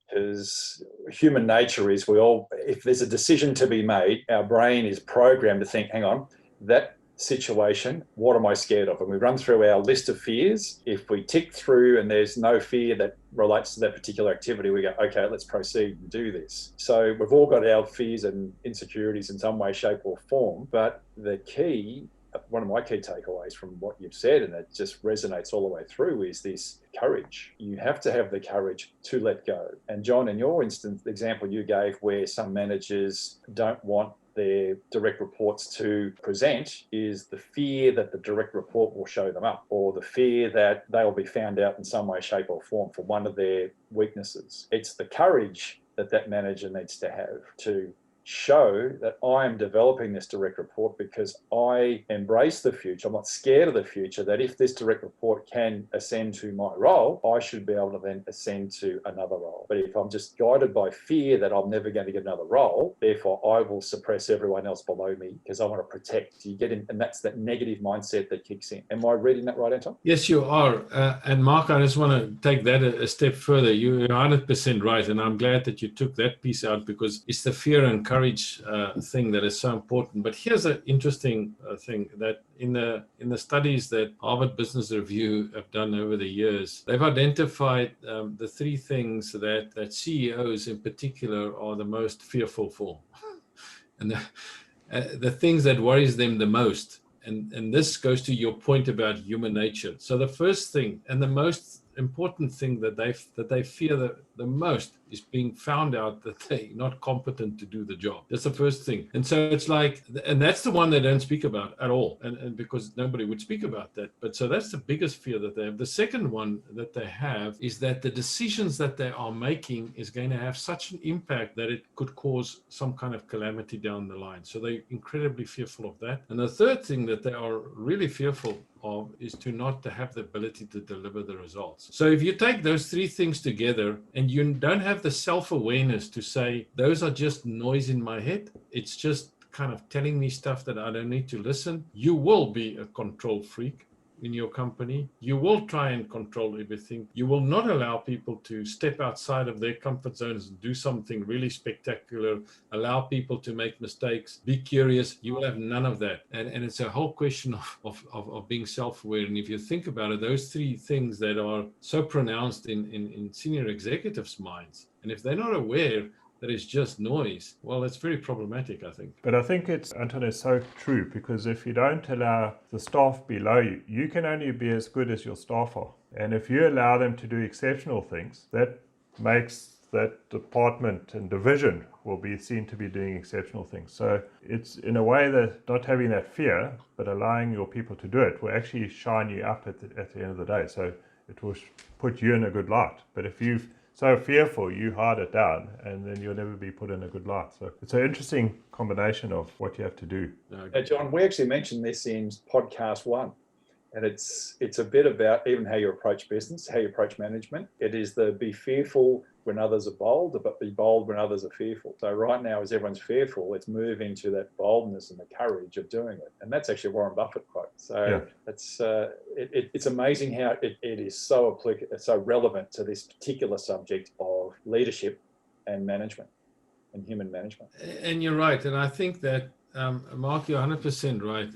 B: Because human nature is, if there's a decision to be made, our brain is programmed to think, hang on, that situation, what am I scared of? And we run through our list of fears. If we tick through and there's no fear that relates to that particular activity, we go, okay, let's proceed and do this. So we've all got our fears and insecurities in some way, shape or form. But the key, one of my key takeaways from what you've said, and it just resonates all the way through, is this courage. You have to have the courage to let go. And John, in your instance, the example you gave where some managers don't want their direct reports to present, is the fear that the direct report will show them up, or the fear that they'll be found out in some way, shape or form for one of their weaknesses. It's the courage that manager needs to have to show that I am developing this direct report because I embrace the future. I'm not scared of the future, that if this direct report can ascend to my role, I should be able to then ascend to another role. But if I'm just guided by fear that I'm never going to get another role, therefore I will suppress everyone else below me because I want to protect. You get in, and that's that negative mindset that kicks in. Am I reading that right, Anton?
D: Yes, you are. And Mark, I just want to take that a step further. You're 100% right. And I'm glad that you took that piece out, because it's the fear and courage thing that is so important. But here's an interesting thing, that in the studies that Harvard Business Review have done over the years, they've identified the three things that CEOs in particular are the most fearful for, and the things that worries them the most. And this goes to your point about human nature. So the first thing and the most important thing that they fear the most is being found out that they're not competent to do the job. That's the first thing. And so it's like, and that's the one they don't speak about at all, and because nobody would speak about that. But so that's the biggest fear that they have. The second one that they have is that the decisions that they are making is going to have such an impact that it could cause some kind of calamity down the line. So they're incredibly fearful of that. And the third thing that they are really fearful of is to not to have the ability to deliver the results. So if you take those three things together and you don't have the self-awareness to say, those are just noise in my head, it's just kind of telling me stuff that I don't need to listen, you will be a control freak in your company. You will try and control everything. You will not allow people to step outside of their comfort zones and do something really spectacular, allow people to make mistakes, be curious. You will have none of that. And it's a whole question of being self-aware. And if you think about it, those three things that are so pronounced in senior executives' minds, and if they're not aware that is just noise, well, it's very problematic, I think.
A: But I think Anton, is so true, because if you don't allow the staff below you, you can only be as good as your staff are. And if you allow them to do exceptional things, that makes that department and division will be seen to be doing exceptional things. So it's in a way that not having that fear, but allowing your people to do it will actually shine you up at the end of the day. So it will put you in a good light. But if you've so fearful, you hide it down, and then you'll never be put in a good light. So it's an interesting combination of what you have to do.
B: John, we actually mentioned this in podcast 1, and it's a bit about even how you approach business, how you approach management. It is the be fearful when others are bold, but be bold when others are fearful. So right now, as everyone's fearful, let's move into that boldness and the courage of doing it. And that's actually a Warren Buffett quote. So it's amazing how it is so applicable, so relevant to this particular subject of leadership and management and human management.
D: And you're right. And I think that, Mark, you're 100% right,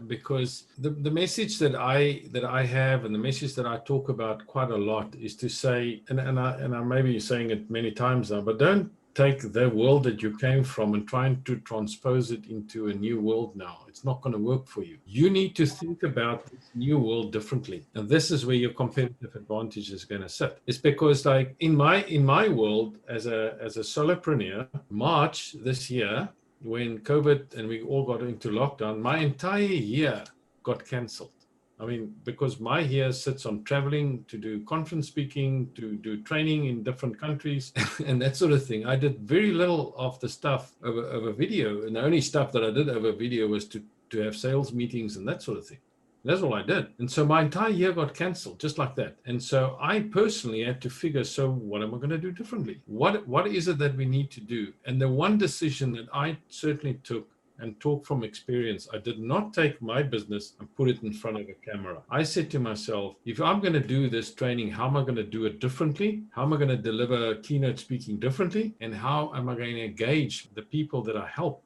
D: because the message that I have, and the message that I talk about quite a lot, is to say, and I maybe saying it many times now, but don't take the world that you came from and trying to transpose it into a new world now. It's not going to work for you. You need to think about this new world differently. And this is where your competitive advantage is going to sit. It's because, like, in my world as a solopreneur, March this year, when COVID and we all got into lockdown, my entire year got cancelled. I mean, because my year sits on traveling to do conference speaking, to do training in different countries and that sort of thing. I did very little of the stuff over video. And the only stuff that I did over video was to have sales meetings and that sort of thing. That's all I did. And so my entire year got canceled just like that. And so I personally had to figure, so what am I going to do differently? What is it that we need to do? And the one decision that I certainly took, and talk from experience, I did not take my business and put it in front of a camera. I said to myself, if I'm going to do this training, how am I going to do it differently? How am I going to deliver keynote speaking differently? And how am I going to engage the people that I help?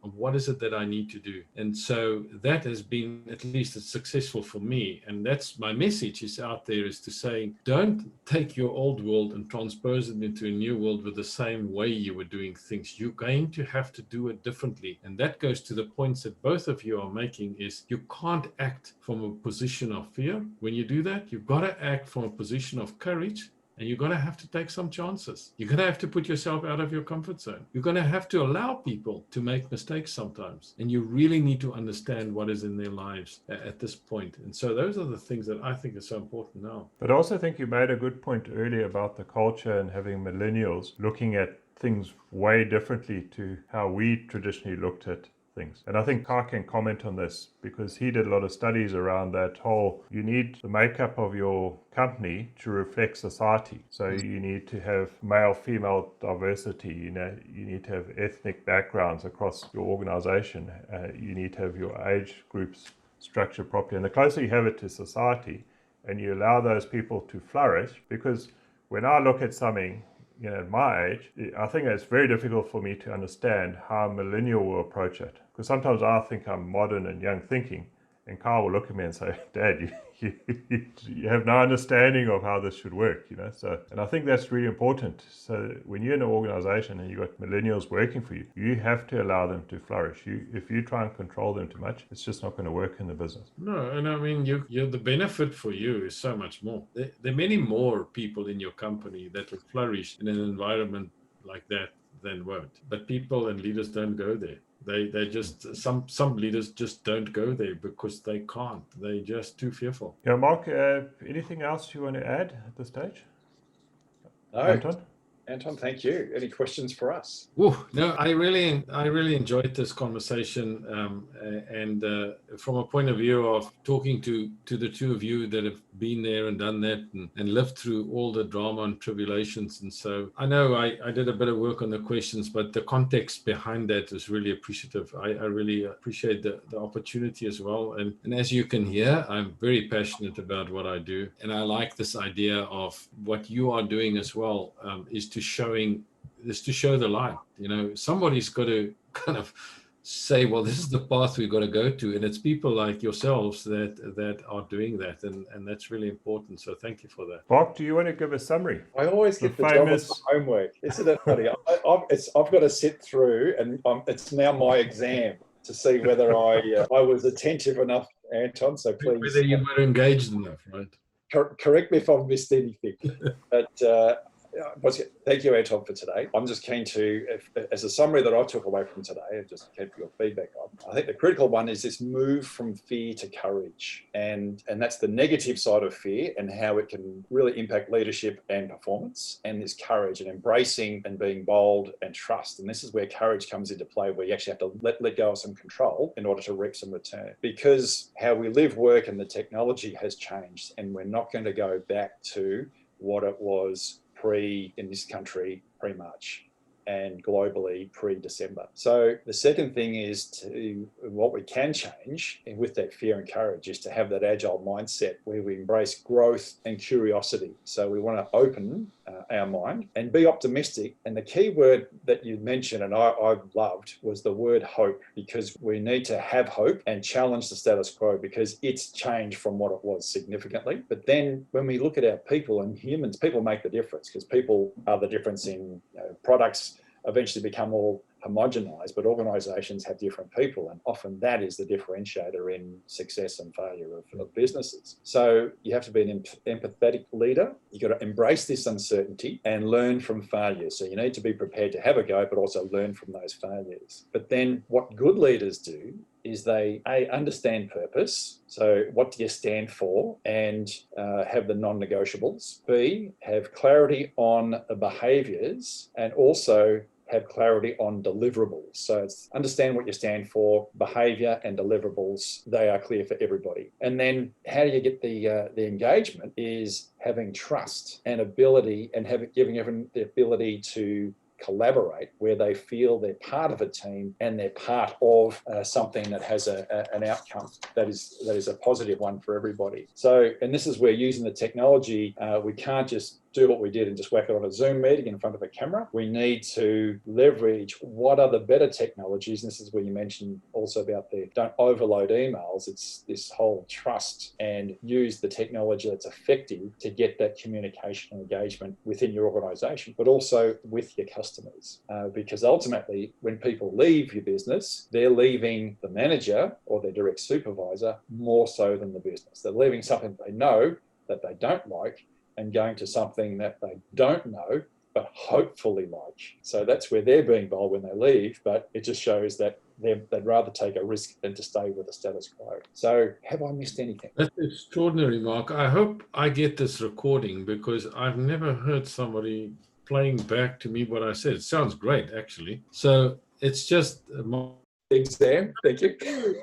D: Of what is it that I need to do? And so that has been at least successful for me. And that's my message is out there, is to say, don't take your old world and transpose it into a new world with the same way you were doing things. You're going to have to do it differently. And that goes to the points that both of you are making, is you can't act from a position of fear. When you do that, you've got to act from a position of courage. And you're going to have to take some chances. You're going to have to put yourself out of your comfort zone. You're going to have to allow people to make mistakes sometimes. And you really need to understand what is in their lives at this point. And so those are the things that I think are so important now.
A: But I also think you made a good point earlier about the culture and having millennials looking at things way differently to how we traditionally looked at things. And I think Kai can comment on this because he did a lot of studies around that whole, you need the makeup of your company to reflect society. So you need to have male-female diversity, you need to have ethnic backgrounds across your organization, you need to have your age groups structured properly. And the closer you have it to society and you allow those people to flourish, because when I look at something, at my age, I think it's very difficult for me to understand how a millennial will approach it. Because sometimes I think I'm modern and young thinking, and Carl will look at me and say, Dad, you have no understanding of how this should work, So, and I think that's really important. So when you're in an organization and you've got millennials working for you, you have to allow them to flourish. If you try and control them too much, it's just not going to work in the business.
D: No, and I mean, the benefit for you is so much more. There are many more people in your company that will flourish in an environment like that than won't. But people and leaders don't go there. They just, some leaders just don't go there because they can't. They're just too fearful.
A: Yeah, Mark, anything else you want to add at this stage?
B: No. Anton, thank you. Any questions for us?
D: No, I really enjoyed this conversation, and from a point of view of talking to the two of you that have been there and done that and lived through all the drama and tribulations. And so I know I did a bit of work on the questions, but the context behind that is really appreciative. I really appreciate the opportunity as well. And as you can hear, I'm very passionate about what I do. And I like this idea of what you are doing as well, is to show the light. Somebody's got to kind of say, well, this is the path we've got to go to, and it's people like yourselves that are doing that, and that's really important. So thank you for that.
A: Mark, do you want to give a summary?
B: I always get the famous job of homework. Isn't it funny? I've got to sit through, and it's now my exam to see whether I was attentive enough, Anton. So please,
D: whether you were engaged enough, right?
B: Correct me if I've missed anything, but. Thank you, Anton, for today. I'm just keen to, as a summary that I took away from today, and just keep your feedback on, I think the critical one is this move from fear to courage. And that's the negative side of fear and how it can really impact leadership and performance, and this courage and embracing and being bold and trust. And this is where courage comes into play, where you actually have to let go of some control in order to reap some return. Because how we live, work, and the technology has changed, and we're not going to go back to what it was in this country, pre-March, and globally pre-December. So the second thing is what we can change with that fear and courage is to have that agile mindset where we embrace growth and curiosity. So we want to open our mind and be optimistic. And the key word that you mentioned, and I loved, was the word hope, because we need to have hope and challenge the status quo, because it's changed from what it was significantly. But then when we look at our people and humans, people make the difference, because people are the difference in products eventually become all homogenized, but organizations have different people, and often that is the differentiator in success and failure of businesses. So you have to be an empathetic leader. You've got to embrace this uncertainty and learn from failures. So you need to be prepared to have a go, but also learn from those failures. But then what good leaders do is they understand purpose. So what do you stand for, and have the non-negotiables. B, have clarity on the behaviors, and also have clarity on deliverables. So it's understand what you stand for, behavior and deliverables, they are clear for everybody. And then how do you get the engagement is having trust and ability and giving everyone the ability to collaborate where they feel they're part of a team and they're part of something that has an outcome that is a positive one for everybody. So, and this is where using the technology, we can't just do what we did and just whack it on a Zoom meeting in front of a camera. We need to leverage what are the better technologies. And this is where you mentioned also about the don't overload emails. It's this whole trust and use the technology that's effective to get that communication and engagement within your organization, but also with your customers. Because ultimately, when people leave your business, they're leaving the manager or their direct supervisor more so than the business. They're leaving something they know that they don't like and going to something that they don't know, but hopefully like. So that's where they're being bold when they leave, but it just shows that they'd rather take a risk than to stay with the status quo. So have I missed anything?
D: That's extraordinary, Mark. I hope I get this recording because I've never heard somebody playing back to me what I said. It sounds great, actually. So it's just...
B: Thanks, Sam. Thank you.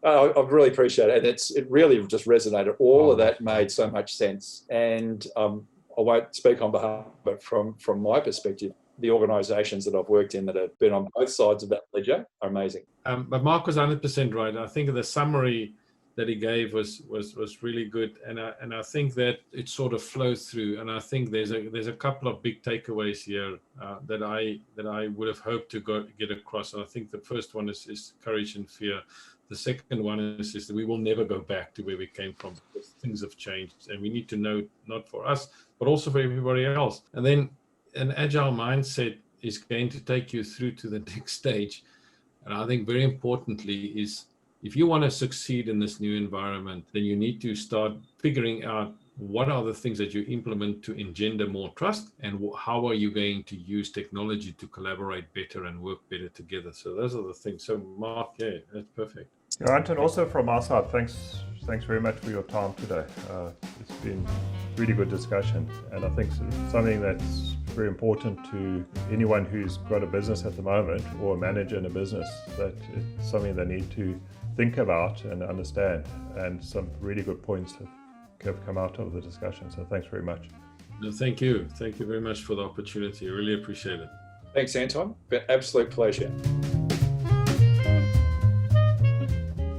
B: I really appreciate it. And it really just resonated. All of that made so much sense. And I won't speak on behalf, but from my perspective, the organisations that I've worked in that have been on both sides of that ledger are amazing.
D: But Mark was 100% right. I think the summary that he gave was really good, and I think that it sort of flows through. And I think there's a couple of big takeaways here that I would have hoped to get across. And I think the first one is courage and fear. The second one is that we will never go back to where we came from because things have changed, and we need to know not for us but also for everybody else. And then an agile mindset is going to take you through to the next stage. And I think very importantly is, if you want to succeed in this new environment, then you need to start figuring out what are the things that you implement to engender more trust, and how are you going to use technology to collaborate better and work better together. So those are the things. So Mark, yeah, that's perfect.
A: Yeah, Anton, also from our side, thanks very much for your time today. It's been really good discussion, and I think something that's very important to anyone who's got a business at the moment or a manager in a business, that it's something they need to think about and understand, and some really good points have come out of the discussion. So thanks very much.
D: No, thank you very much for the opportunity. I really appreciate it.
B: Thanks, Anton. Been an absolute pleasure.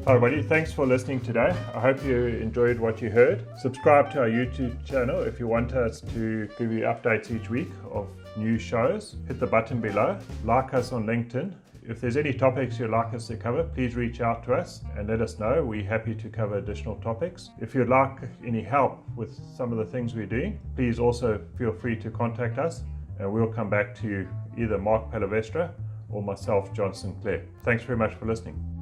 A: Hi everybody, thanks for listening today. I hope you enjoyed what you heard. Subscribe to our YouTube channel if you want us to give you updates each week of new shows. Hit the button below. Like us on LinkedIn. If there's any topics you'd like us to cover, please reach out to us and let us know. We're happy to cover additional topics. If you'd like any help with some of the things we're doing, please also feel free to contact us and we'll come back to you, either Mark Palavestra or myself, John Sinclair. Thanks very much for listening.